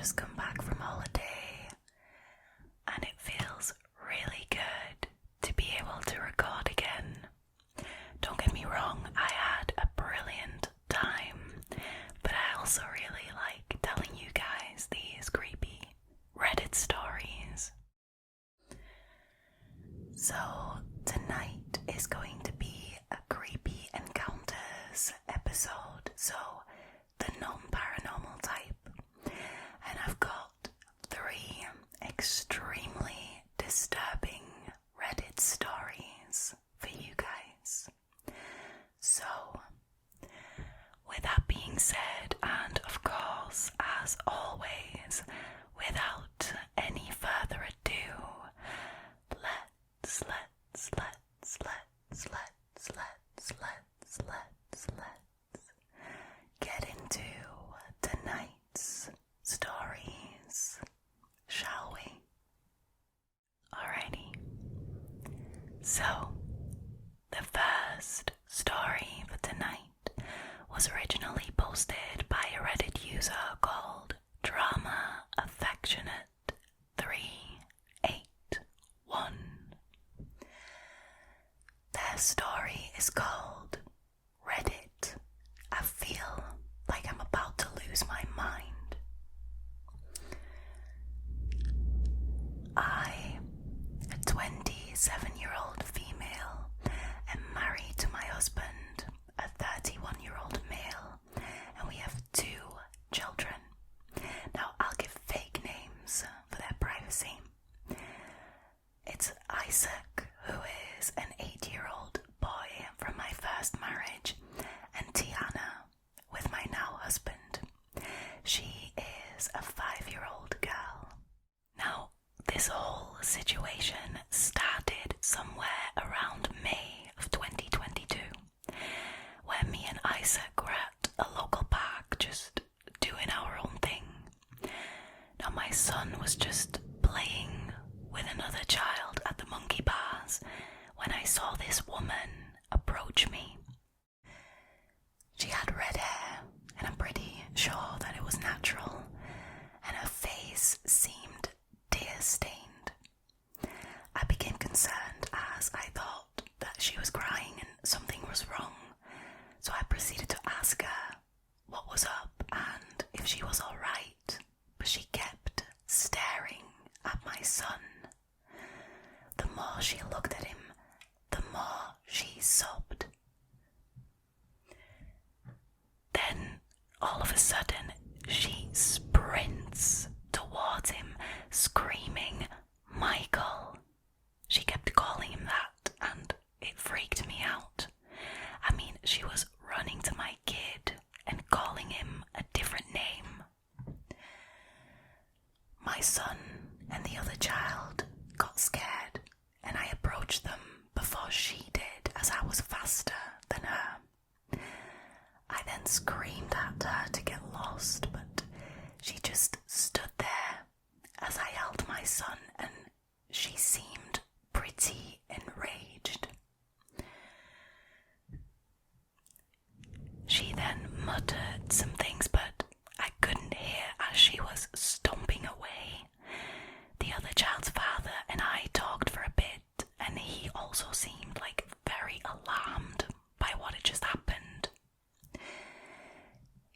just come back from holiday and it feels really good to be able to record again. Don't get me wrong, I had a brilliant time, but I also really like telling you guys these creepy Reddit stories. So tonight is going to be a creepy encounters episode, so the non-paranormal type, and I've got 3 extremely disturbing Reddit stories for you guys. So, with that being said, and of course, as always, without any further ado, let's get into tonight's stories, shall we? Alrighty. So, the first story for tonight was originally posted by a Reddit user called Drama Affectionate 381. Their story is called Reddit, I feel like I'm about to lose my mind. I, a 27-year-old female, am married to my husband, a 31-year-old male, and we have 2 children. Now, I'll give fake names for their privacy. It's Isaac, who is an 8-year-old boy from my first marriage, and Tiana, with my now husband. She is a 5-year-old girl. Now, this whole situation started somewhere around May of 2022, where me and Isaac were at a local park just doing our own thing. Now, my son was just playing with another child at the monkey bars when I saw this woman approach me. She had red hair, and I'm pretty sure that it was natural, and her face seemed tear-stained. I became concerned as I thought that she was crying and something was wrong, so I proceeded to ask her what was up and if she was alright, but she kept staring at my son. The more she looked at him, the more she sobbed. Then, all of a sudden, she sprints towards him, screaming, "Michael!" She kept calling him that, and it freaked me out. I mean, she was running to my kid and calling him a different name. My son and the other child got scared, and I approached them before she did, as I was faster than her. I then screamed at her to get lost, but she just stood there as I held my son, and she seemed pretty enraged. She then muttered some things, but I couldn't hear as she was stomping away. The other child's father and I talked for a bit, and he also seemed like very alarmed by what had just happened.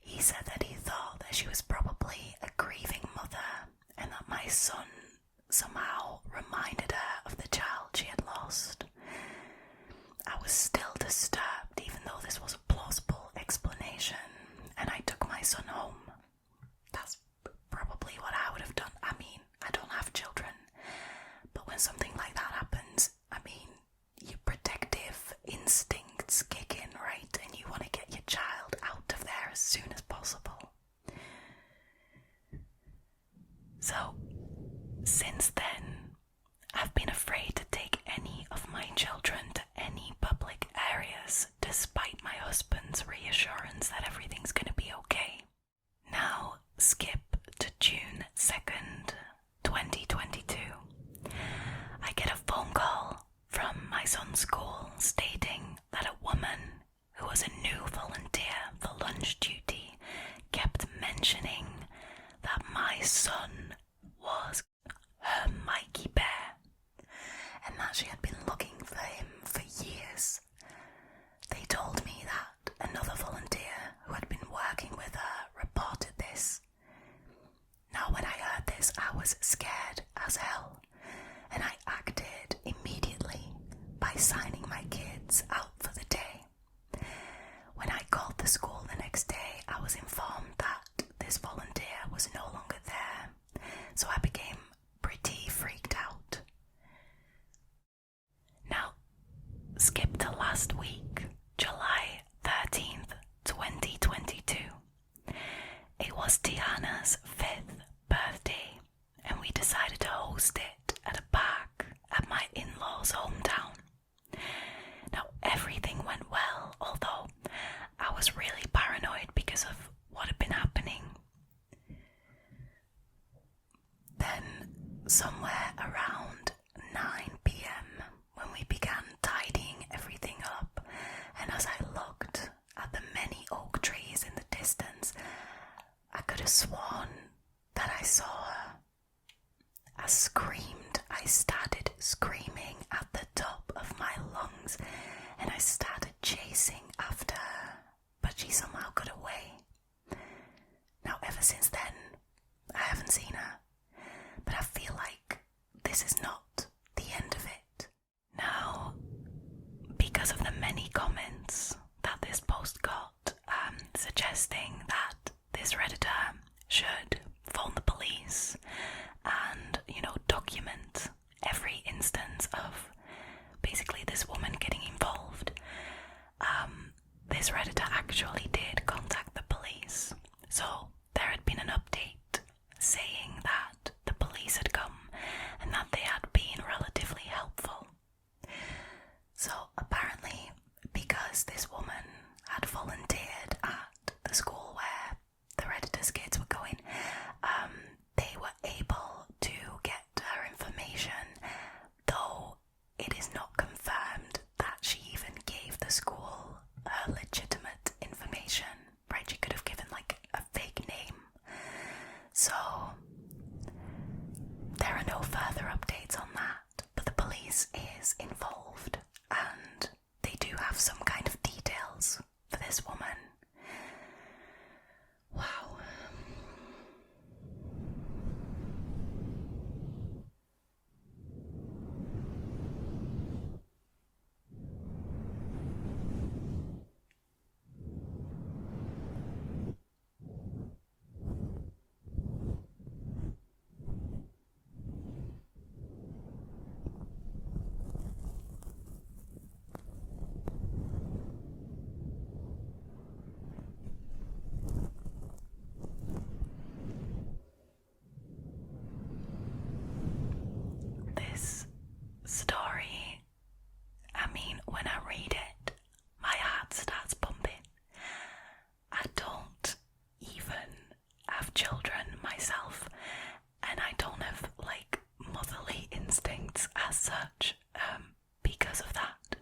He said that he thought that she was probably a grieving mother, and that my son somehow reminded her of the child she had lost. I was still disturbed, even though this was a plausible explanation, and I took my son home. That's probably what I would have done. I mean, I don't have children, but when something like that happens, I mean, your protective instincts kick in, right? And you want to get your child out of there as soon as possible. So, since then, I've been afraid to take any of my children to any public areas, despite my husband's reassurance that everything's going to be okay. Now, skip to June 2nd, 2022. I get a phone call from my son's school stating that a woman who was a new volunteer for lunch duty kept mentioning that my this son was her Mikey Bear, and that she had been looking for him for years. They told me that another volunteer who had been working with her reported this. Now when I heard this, I was scared as hell, and I acted immediately by signing my kids out for the day. When I called the school the next day, I was informed that this volunteer was no longer there, so I became pretty freaked out. Now, skip to last week, July 13th, 2022. It was Tiana's 5th birthday, and we decided to host it at a park at my in-laws' hometown. Now, everything went well, although I was really paranoid because of what had been happening. Then, somewhere around 9 p.m, when we began tidying everything up, and as I looked at the many oak trees in the distance, I could have sworn that I saw her. I screamed. I started screaming at the top of my lungs, and I started chasing after her, but she somehow got away. Now, ever since then, I haven't seen her, but I feel like this is not the end of it. Now, because of the many comments that this post got, suggesting that this Redditor should phone the police and, document every instance of basically this woman getting involved, this Redditor actually did contact the police. So there had been an update saying that the police had come and that they had been relatively helpful. So apparently, because this woman had volunteered at the school where the Redditors kids were going, they were able to get her information, though it is not confirmed that she even gave the school her legitimate information, right? She could have given like a fake name. So there are no further updates on that, but the police is involved and they do have some kind of details for this woman. Wow. This story, I mean, when I read it, my heart starts pumping. I don't even have children myself, and I don't have like motherly instincts as such, because of that.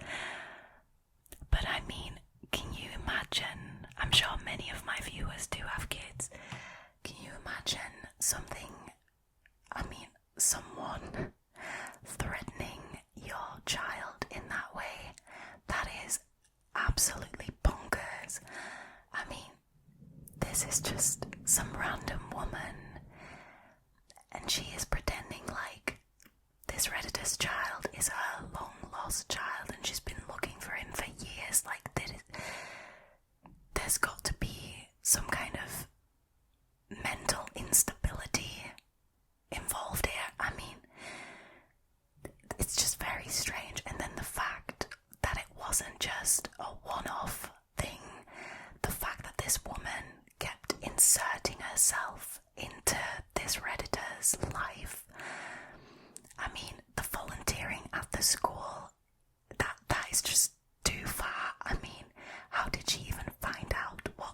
But I mean, can you imagine, I'm sure many of my viewers do have kids, can you imagine someone threatening your child in that way? That is absolutely bonkers. I mean, this is just some random woman, and she is pretending like this Redditor's child is her long-lost child, and she's been looking for him for years. Like, there's got to be some kind of mental instability involved here. I mean, it's just very strange. And then the fact that it wasn't just a one-off thing, the fact that this woman kept inserting herself into this Redditor's life. I mean, the volunteering at the school, that is just too far. I mean, how did she even find out what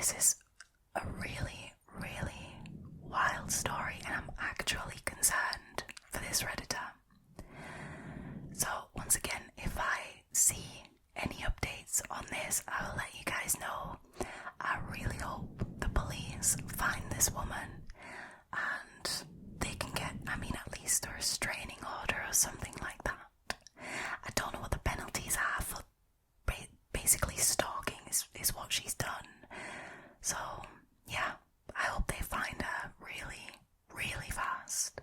this is a really, really wild story, and I'm actually concerned for this Redditor. So once again, if I see any updates on this, I will let you guys know. I really hope the police find this woman and they can get, at least a restraining order or something like that. I don't know what the penalties are for basically stalking is what she's done. So yeah, I hope they find her really, really fast.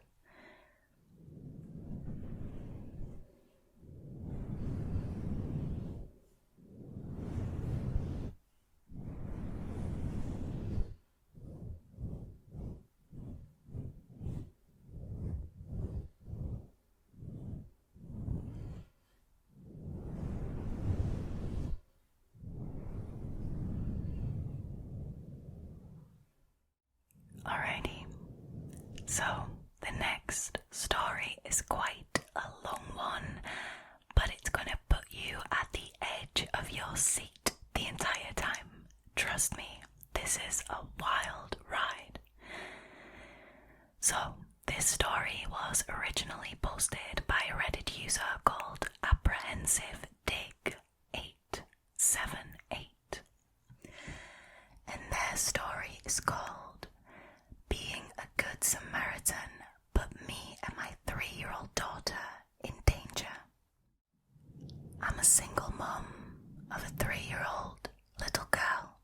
Alrighty, so the next story is quite a long one, but it's gonna put you at the edge of your seat the entire time. Trust me, this is a wild ride. So, this story was originally posted by a Reddit user called Apprehensive Dig 878, and their story is called Being a Good Samaritan, but me and my 3-year-old daughter in danger. I'm a single mum of a 3-year-old little girl.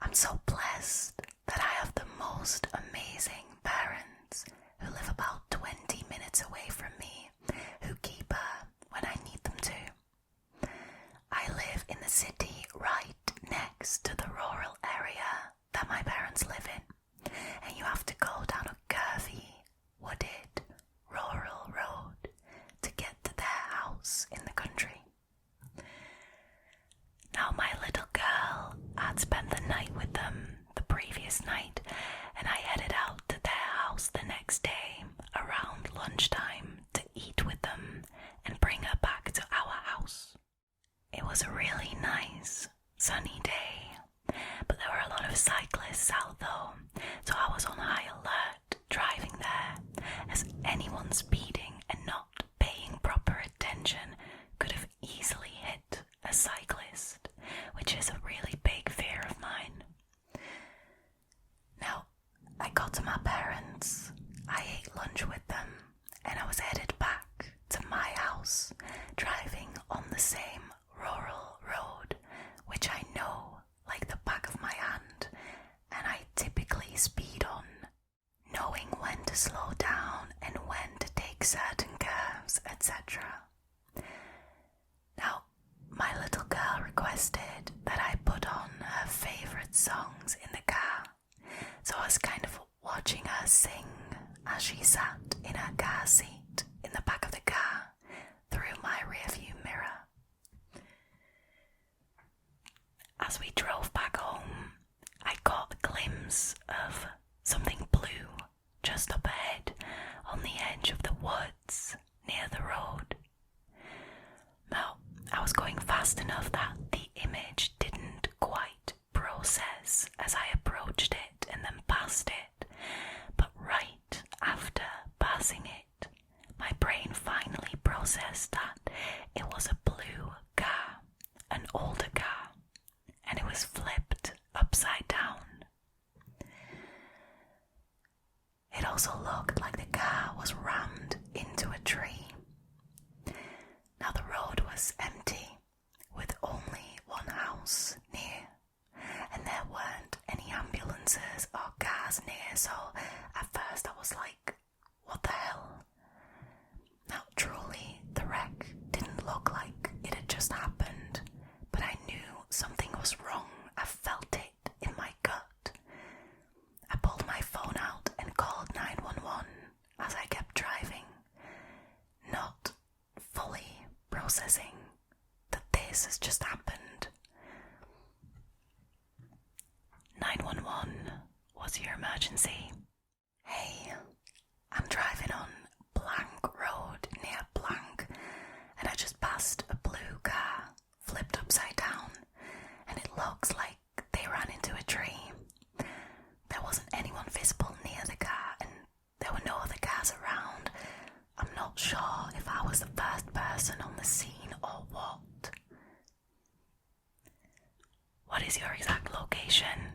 I'm so blessed that I have the most amazing parents who live about 20 minutes away from me, who keep her when I need them to. I live in the city right next to the rural area that my parents live in, and you have to go down a curvy, wooded, rural road to get to their house in the country. Now, my little girl had spent the night with them the previous night, and I headed out to their house the next day around lunchtime to eat with them and bring her back to our house. It was a really nice, sunny day, but there were a lot of cyclists out though, so I was on high alert driving there, as anyone speeding and not paying proper attention could have easily hit a cyclist, which is a really big fear of mine. Now, I got to my parents, I ate lunch with them, and I was headed back to my house, driving on the same rural road, which I know like the back of my hand, and I typically speed on, knowing when to slow down and when to take certain curves, etc. Now, my little girl requested that I put on her favourite songs in the car, so I was kind of watching her sing as she sat in her car seat in the back of the car through my rearview mirror. As we drove back home, I caught a glimpse of something blue just up ahead on the edge of the woods near the road. Now, I was going fast enough that the image didn't quite process as I approached it and then passed it, but right after passing it, my brain finally processed that it was a blue car, an older car, and it was flipped upside down. It also looked like the car was rammed into a tree. Now the road was empty, with only one house near, and there weren't any ambulances or cars near, so at first I was like, what the hell? Now truly, the wreck didn't look like it had just happened, but I knew something was wrong. I felt it in my gut. I pulled my phone out and called 911 as I kept driving, not fully processing that this has just happened. 911, what's your emergency? Hey, I'm driving on blank road near blank, and I just passed a blue car flipped upside down, and it looks like they ran into a tree. location?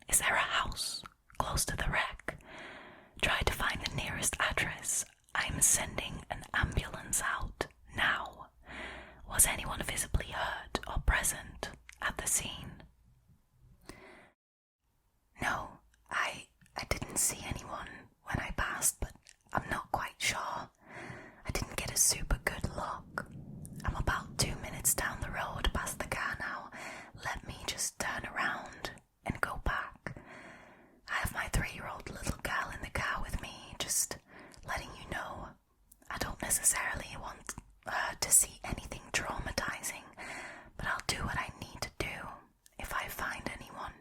Is there a house close to the wreck? Try to find the nearest address. I'm sending an ambulance out now. Was anyone visibly hurt or present at the scene? No, I didn't see anyone when I passed, but I'm not quite sure. I didn't get a super good look. I'm about 2 minutes down the road past the car now. Let me just turn around and go back. I have my 3-year-old little girl in the car with me, just letting you know. I don't necessarily want her to see anything traumatizing, but I'll do what I need to do if I find anyone.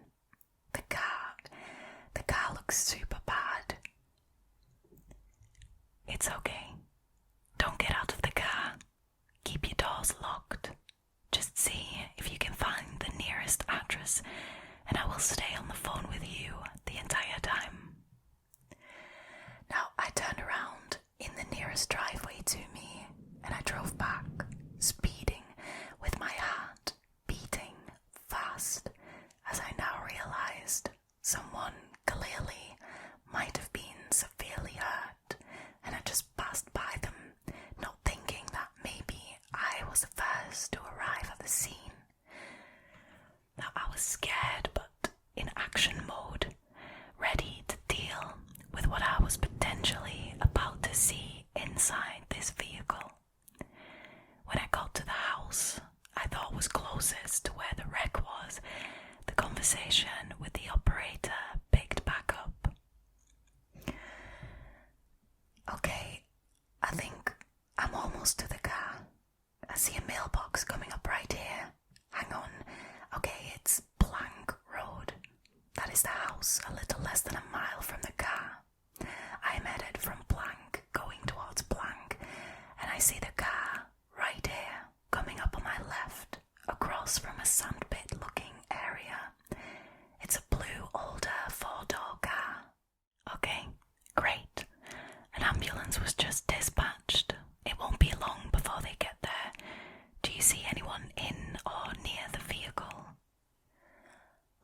The car looks super bad. It's okay. Don't get out of the car. Keep your doors locked. Just see if you can find the nearest address, and I will stay on the phone with you the entire time. Now I turned around in the nearest driveway to me, and I drove back, speeding, with my heart beating fast, as I now realized someone clearly might have been severely hurt, and I just passed by them, not thinking that maybe I was the first to arrive at the scene. Now I was scared, but in action mode, ready to deal with what I was potentially about to see inside this vehicle. When I got to the house I thought was closest to where the wreck was, the conversation with the operator picked back up. Okay, I think I'm almost to the car. I see a mailbox coming up right here. Hang on. Okay, it's Blank Road. That is the house, a little less than a mile from the car. I am headed from Blank, going towards Blank, and I see the car right here, coming up on my left, across from a sandpit looking area. It's a blue, older 4-door car. Okay, great. An ambulance was just dispatched. It won't be long before they get there. Do you see anyone in or near the vehicle?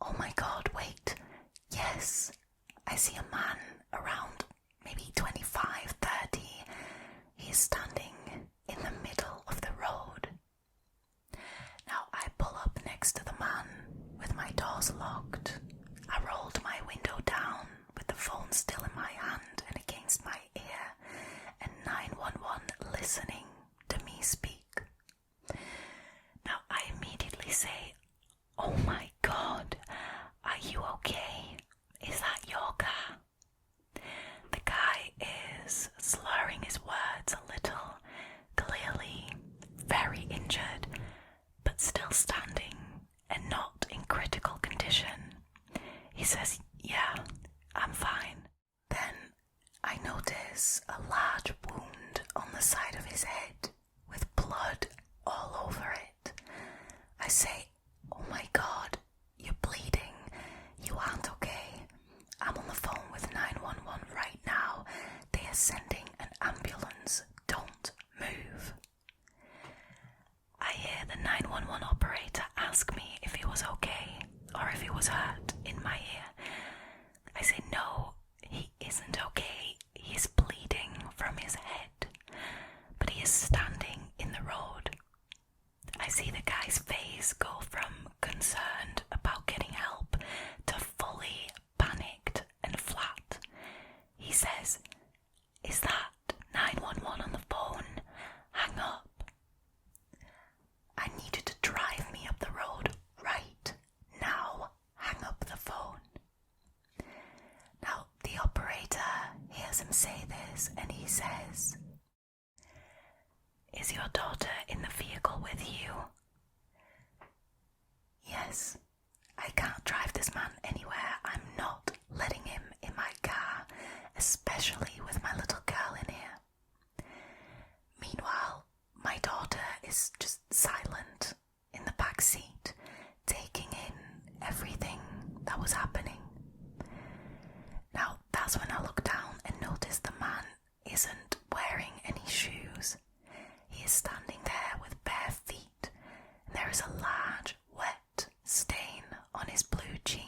Oh my god, wait. Yes, I see a man around maybe 25, 30. He is standing in the middle of the road. Now I pull up next to the man with my doors locked. I rolled my window down with the phone still in my hand and against my ear, and 911 listening to me speak. Now I immediately say, "Oh my god, are you okay? Is that your car?" The guy is slurring his words a little, clearly very injured, but still standing and not in critical condition. He says, "Yeah, I'm fine." Then I notice a large wound on the side of his head with blood all over it. I say, "Oh my god, you're bleeding. You aren't okay. I'm on the phone with 911 right now. They are sending an ambulance. Don't move." I hear the 911 operator ask me if he was okay or if he was hurt in my ear. I say, "No, he isn't okay. He is bleeding from his head, but he is standing in the road." I see the guy's face go from concerned about getting help to fully panicked and flat. He says, "Is that 911 on the phone? Hang up. I need you to drive me up the road right now. Hang up the phone." Now the operator hears him say this and he says, "Is your daughter in the vehicle with you?" "Yes, I can't drive this man anywhere. I'm not letting him in my car, especially with my little girl in here." Meanwhile, my daughter is just silent in the back seat, taking in everything that was happening. Now that's when I look down and notice the man isn't wearing any shoes. He is standing there with bare feet, and there is a large wet stain on his blue jeans.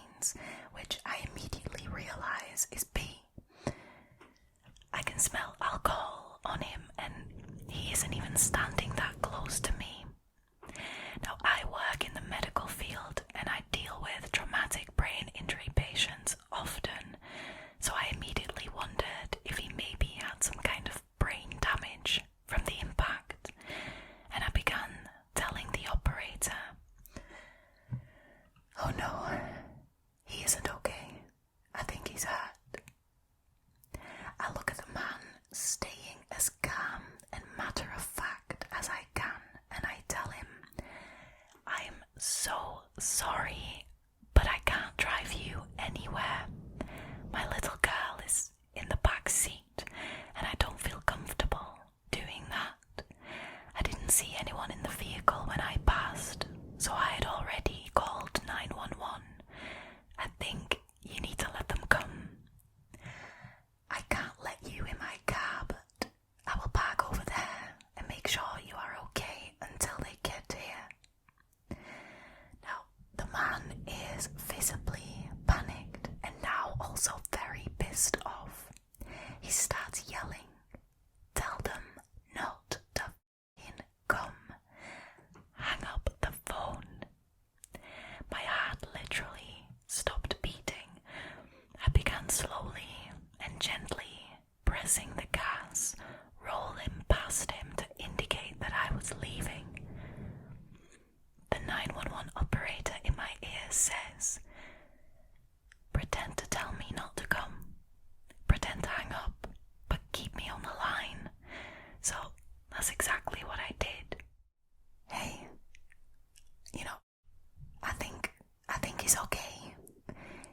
that's exactly what I did. Hey, I think he's okay.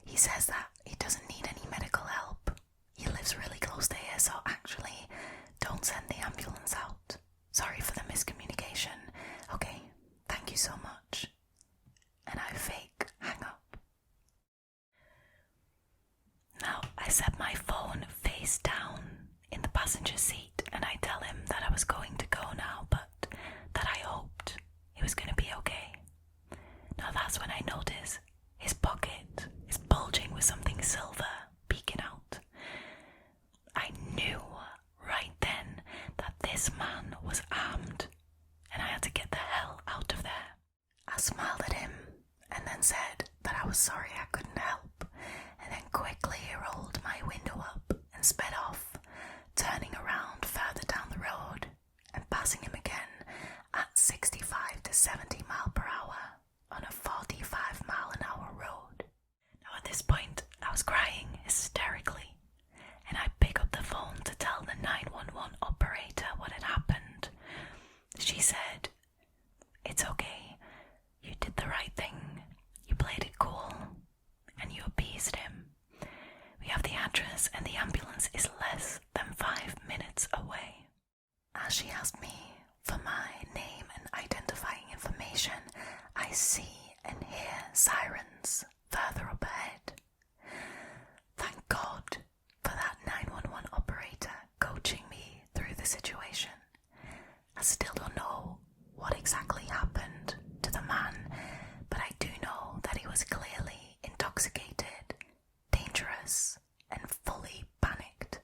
He says that he doesn't need any medical help. He lives really close to here, so actually, don't send the ambulance out. Sorry for the miscommunication. Okay, thank you so much. And I fake hang up. Now, I set my phone face down in the passenger seat and I tell him that I was going to go now, but that I hoped he was going to be okay. Now that's when I notice his pocket is bulging with something silver peeking out. I knew right then that this man was armed and I had to get the hell out of there. I smiled at him and then said that I was sorry I couldn't help, and then quickly rolled my window up and sped off, turning around further down the road and passing him again at 65 to 70 mile per hour on a 45 mile an hour road. Now at this point I was crying hysterically, and I pick up the phone to tell the 911 operator what had happened. She said, "It's okay, you did the right thing, you played it cool, and you appeased him. We have the address and the ambulance is less than 5 minutes away." As she asked me for my name and identifying information, I see and hear sirens further up ahead. Thank God for that 911 operator coaching me through the situation. I still don't know what exactly happened to the man, but I do know that he was clearly intoxicated, dangerous, and fully panicked,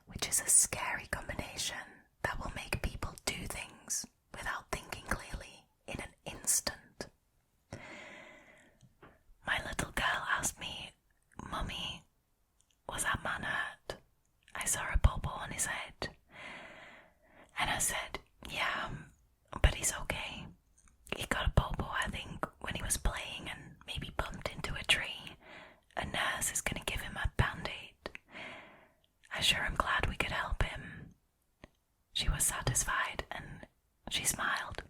which is a scary combination that will make people do things without thinking clearly in an instant. My little girl asked me, "Mummy, was that man hurt? I saw a bobo on his head." And I said, "Yeah, but he's okay. He got a bobo, I think, when he was playing and maybe bumped into a tree. A nurse is going to give him a band-aid. I sure am glad we could help him." She was satisfied and she smiled,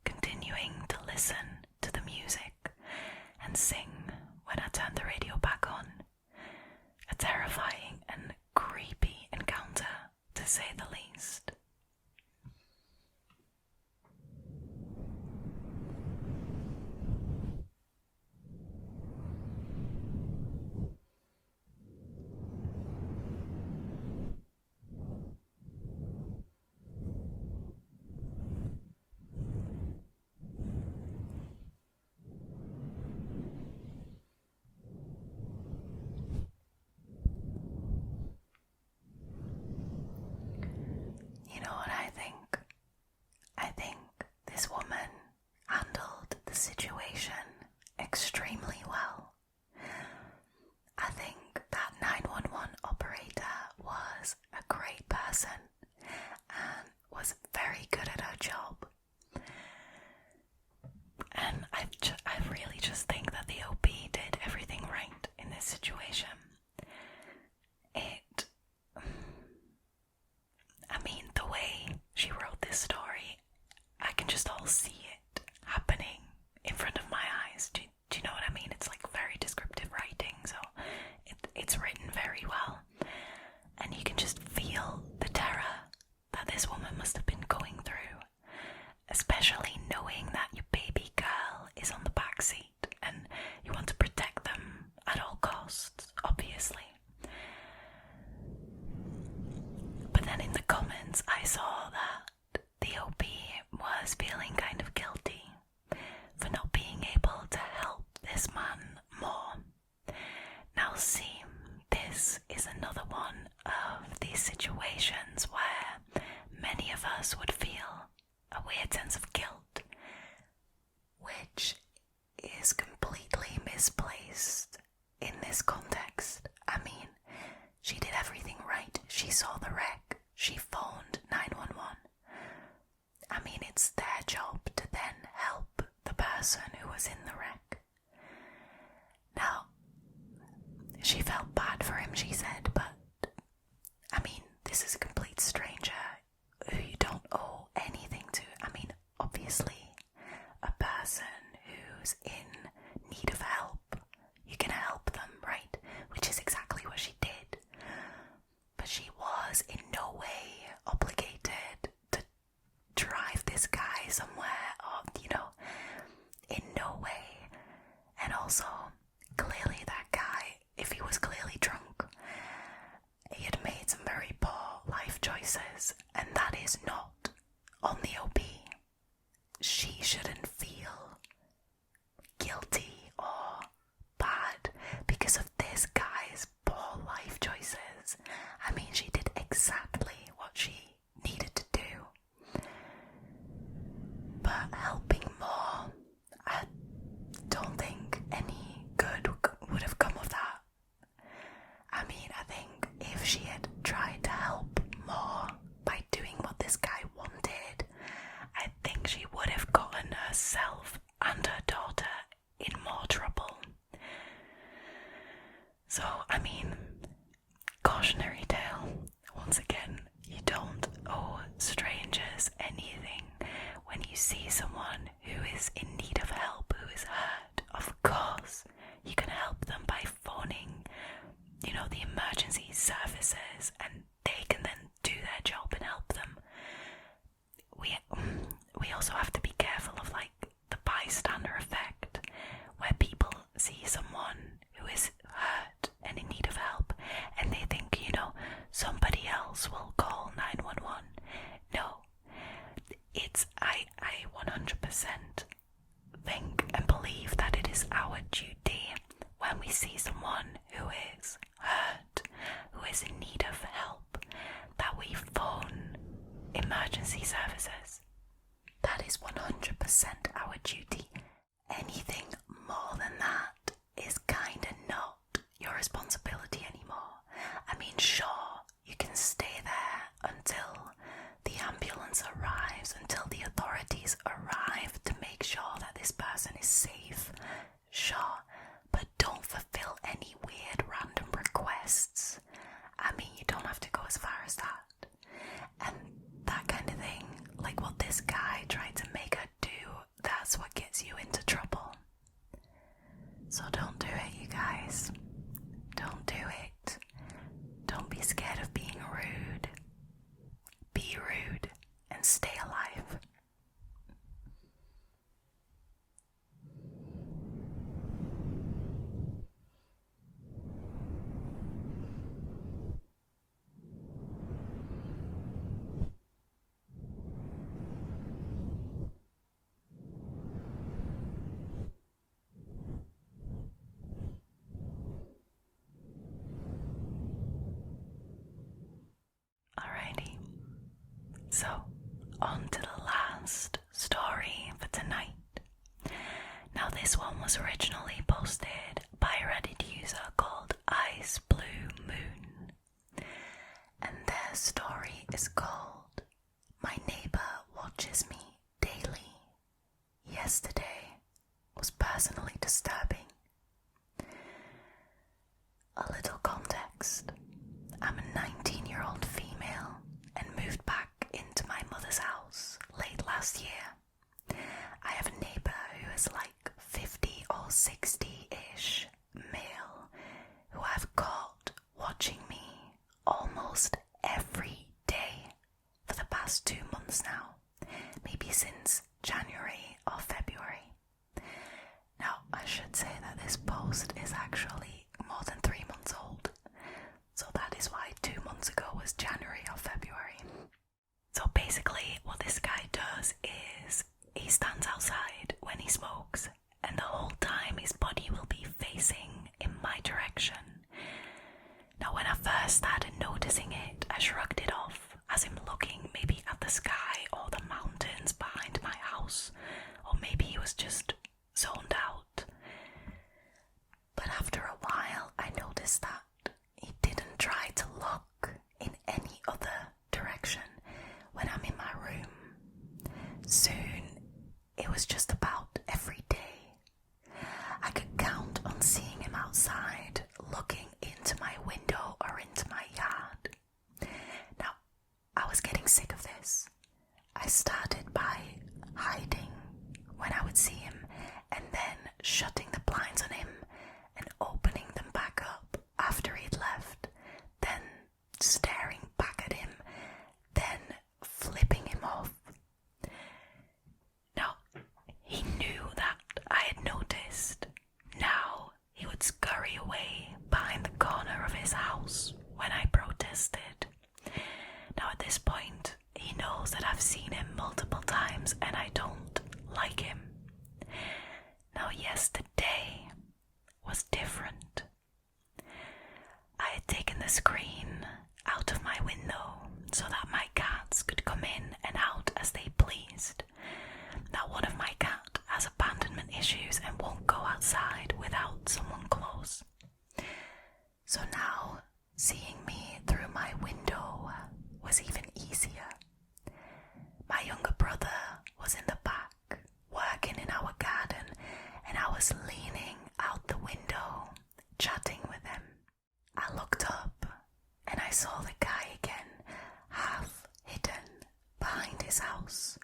continuing to listen to the music and sing when I turned the radio back on. A terrifying and creepy encounter, to say the least. You know what I think? I think this woman handled the situation extremely well. I think that 911 operator was a great person and was very good at her job. And I really just think that the OP did everything right in this situation. The way she wrote this story, I can just all see it happening in front of my eyes. Do you know what I mean? It's like very descriptive writing, so it's written very well. And you can just feel the terror that this woman must have been going through, especially knowing that your baby girl is on the back seat and you want to protect them at all costs, obviously. But then in the comments I saw that the OP was feeling kind of guilty for not being able to help this man more. Now see, this is another one of these situations where many of us would feel a weird sense of guilt, which is completely misplaced in this context. I mean, she did everything right. She saw the wreck. She phoned 911. I mean, it's their job to then help the person who was in the wreck. Now, she felt bad for him, she said, but I mean, this is a complete stranger who you don't owe any if he was clearly drunk. He had made some very poor life choices, and that is not on the OP. She shouldn't feel guilty or bad because of this guy's poor life choices. I mean, she did exactly what she needed to do. But helping more, I don't think any good would have come of that. I mean, I think if she had tried to help more by doing what this guy wanted, I think she would have gotten herself and her daughter in more trouble. So, I mean, cautionary tale. Once again, you don't owe strangers anything. When you see someone who is in need of help, who is hurt, of course, you can help them by phoning, the emergency services, and they can then do their job and help them. We also have to be careful of the bystander effect, where people see someone who is hurt and in need of help and they think, somebody else will call 911. No, I 100% think and believe that it is our duty when we see someone who is hurt, who is in need of help, that we phone emergency services. That is 100% our duty. Anything more than that is kinda not your responsibility anymore. I mean, sure, you can stay there until the ambulance arrives, until the authorities arrive to make sure that this person is safe. Sure, but don't fulfill any weird random requests. I mean, you don't have to go as far as that. And that kind of thing, like what this guy tried to make her do, that's what gets you into trouble. So don't do it, you guys. Don't do it. Don't be scared of being rude. Be rude and stay alive. Alrighty, so on to the last story for tonight. Now this one was originally posted by a Reddit user called icebluumoon, and their story is called "My Neighbour Watches Me Daily. Yesterday was personally disturbing." A little context. I'm a 19-year-old female and moved back into my mother's house late last year. I have a neighbour who is 50 or 60-ish male who I've caught watching me almost every day for the past 2 months now, maybe since January or February. Now, I should say that this post is actually more than 3 months old, so that is why 2 months ago was January or February. So basically what this guy does is he stands outside when he smokes, and the whole time his body will be facing in my direction. Now when I first started noticing it, I shrugged it off, as in looking maybe at the sky or the mountains behind my house, or maybe he was just zoned out. But after a while I noticed that he didn't try to look in any other direction when I'm in my room. Soon it was just about every day. I could count on seeing him outside, looking into my window or into my yard. Now, I was getting sick of this. I started by hiding when I would see him, and then shutting the blinds on him and opening them back up after he'd left, then staring back at him, then flipping him off. Now, he knew that I had noticed. Now he would scurry away behind the screen out of my window so that my cats could come in and out as they pleased. Now, one of my cats has abandonment issues and won't go outside without someone close. So now, seeing me through my window was even easier. My younger brother was in the back, working in our garden, and I was leaning out the window, chatting with him. I looked up, and I saw the guy again, half hidden behind his house,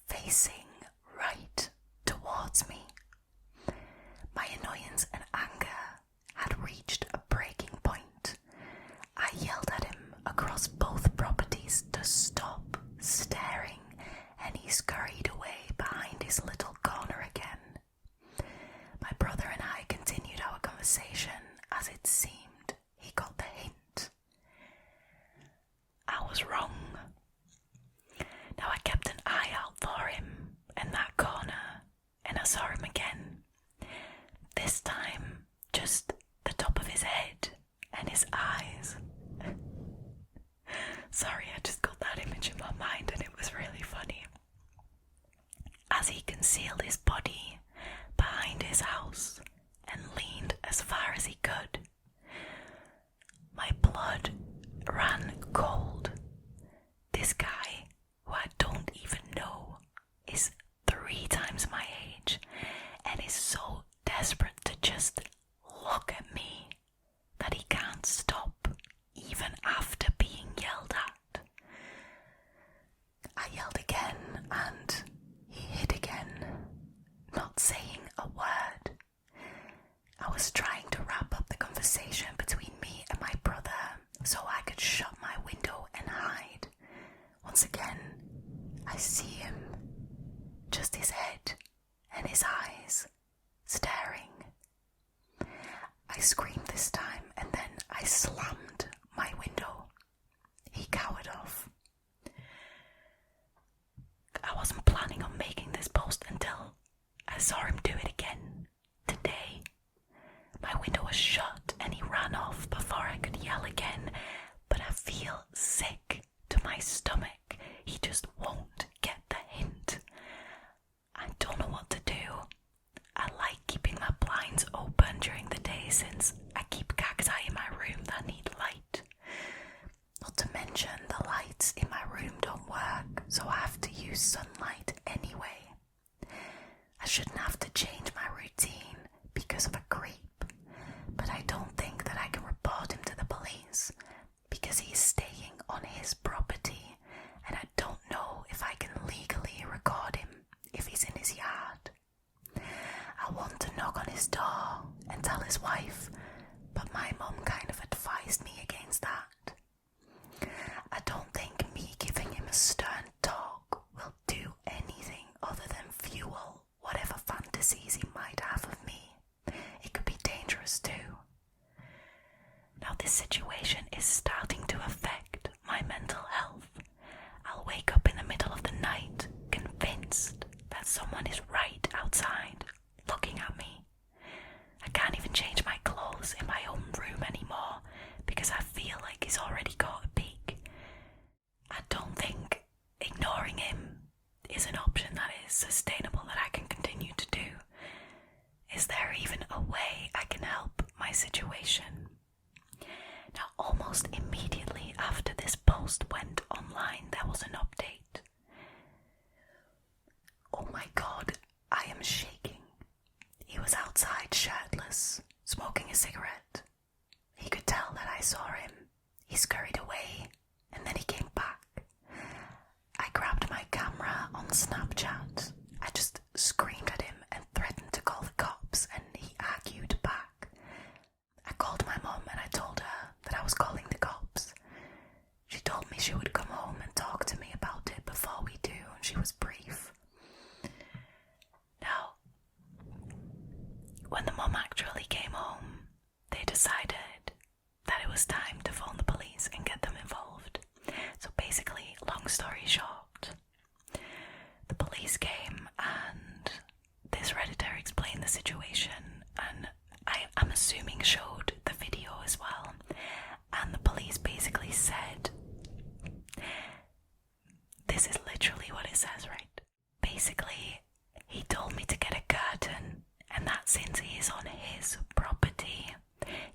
facing right towards me. My annoyance and anger had reached a breaking point. I yelled at him across both properties to stop staring, and he scurried away behind his little corner again. My brother and I continued our conversation as it seemed he got the hint. I was wrong. Now I kept an eye out for him in that corner, and I saw him again. This time, just the top of his head and his eyes. Sorry, I just got that image in my mind and it was really funny. As he concealed his body behind his house and leaned as far as he could, my blood ran cold. This guy, who I don't even know, is 3 times my age and is so desperate to just look at me that he can't stop even after being yelled at. I yelled again and he hid again, not saying a word. I was trying to wrap up the conversation between me and my brother so I could shut my window and hide. Once again, I see him, just his head and his eyes, staring. I screamed this time and then I slammed my window. He cowered off. I wasn't planning on making this post until I saw him do it again today. My window was shut and he ran off before I could yell again, but I feel sick to my stomach. He just won't get the hint. I don't know what to do. I like keeping my blinds open during the day since I keep cacti in my room that need light. Not to mention the lights in my room don't work, so I have to use sunlight anyway. I shouldn't have to change my routine because of a creep, but I don't think that I can report him to the police because he's staying on his property and I don't know if I can legally record him if he's in his yard. I want to knock on his door and tell his wife, but my mum kind of advised me against that. I don't think me giving him a stern talk will do anything other than fuel whatever fantasies he might have of me. It could be dangerous too. Now this situation is starting to affect my mental health. I'll wake up in the middle of the night convinced that someone is right outside looking at me. I can't even change my clothes in my own room anymore because I feel like he's already got a peek. I don't think ignoring him is an option that is sustainable that I can continue to do. Is there even a way I can help my situation? Now, almost immediately after this post went online, there was an update. Oh my god, I am shaking. He was outside shirtless, smoking a cigarette. He could tell that I saw him. He scurried away, and then he came back. I grabbed my camera on Snapchat. I just screamed at him and threatened to call the cops, and he argued back. I called my mum and I told her that I was calling the cops. She told me she would come home and talk to me about it before we do, and she was brief. Now, when the mum actually came home, they decided that it was time to phone the police and get them involved. So basically, long story short, the police came and this Redditor explained the situation and I'm assuming showed the video as well. And the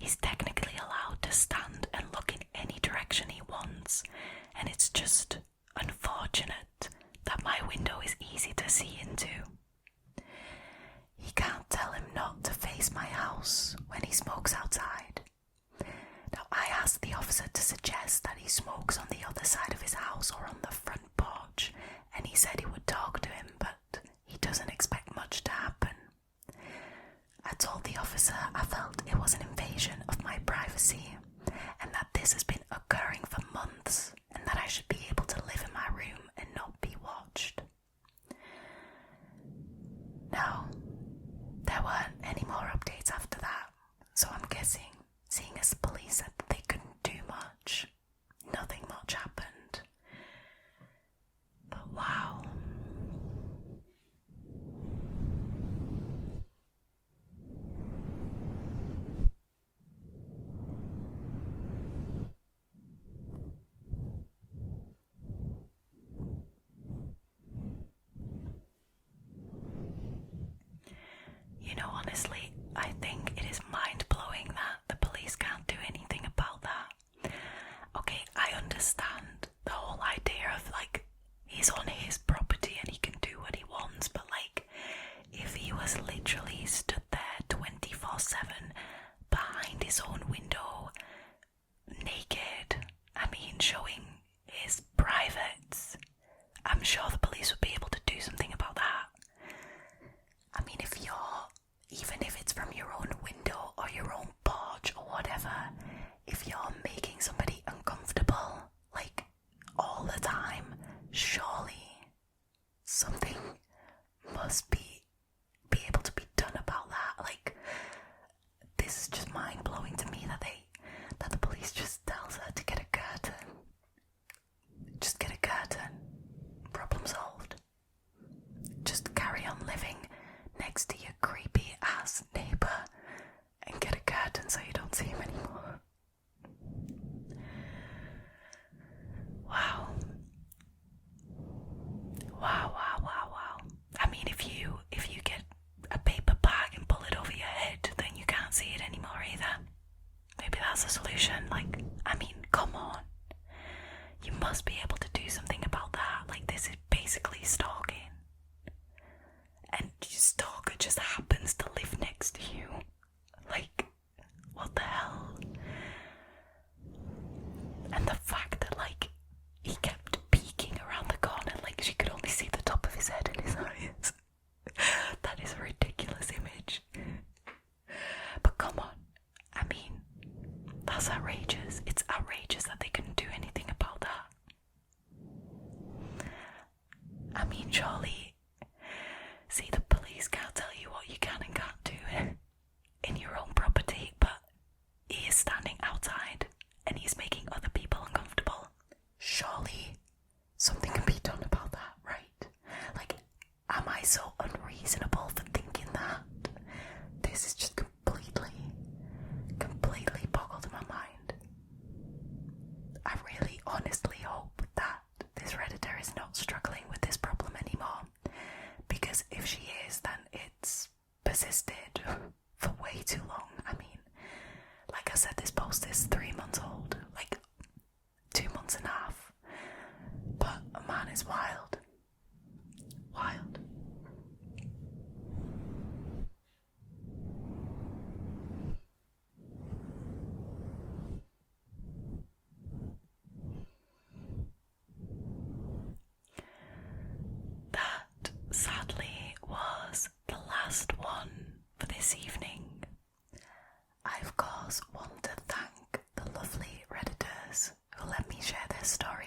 he's technically allowed to stand and look in any direction he wants, and it's just unfortunate that my window is easy to see into. He can't tell him not to face my house when he smokes outside. Now, I asked the officer to suggest that he smokes on the other side of his house or on the front porch, and he said he would talk to him, but he doesn't expect much to happen. I told the officer I felt it was an invasion of my privacy, and that this has been occurring for months, and that I should be able to live in my room and not be watched. Now, there weren't any more updates after that, so I'm guessing, seeing as the police said that they couldn't do much, nothing much happened. But wow. You know, honestly, I think it is mind-blowing that the police can't do anything about that. Okay, I understand the whole idea of, like, he's on his property and he can do what he wants, but, like, if he was literally stood there 24/7 behind his own window, naked, I mean, showing his privates, I'm sure the police would be able to do something about that. I mean, even if it's from your own window or your own porch or whatever, if you're making somebody uncomfortable, like, all the time, surely something must be able to be done about that. Like, this is just mind-blowing to me that the police just tells her to get a curtain. Just get a curtain. Problem solved. Just carry on living next to your creepy ass neighbour and get a curtain so you don't see him anymore. Wow. I mean, if you get a paper bag and pull it over your head, then you can't see it anymore either. Maybe that's the solution. Like, I mean, come on. You must be able to do something about that. Like, this is basically stalking. And your stalker just happens to live next to you. Like, what the hell? And the fact that, like, he kept peeking around the corner, like she could only see the top of his head and his eyes. That is a ridiculous image. But come on, I mean, that's outrageous. It's outrageous that they couldn't do anything about that. I mean, surely, see, the police can't tell you what you can and can't do in your own property, but he is standing outside and he's making other people uncomfortable. Surely something can be done about that, right? Like, am I so unreasonable for thinking that? This is just completely boggled my mind. I really honestly hope that this Redditor is not struggling with this problem anymore, because if she is, then it's persisted for way too long. I mean, like I said, this post is 3 months old, like 2 months and a half, but a man is wild. That, sadly, was the last one for this evening. I, of course, want to thank the lovely Redditors who let me share their stories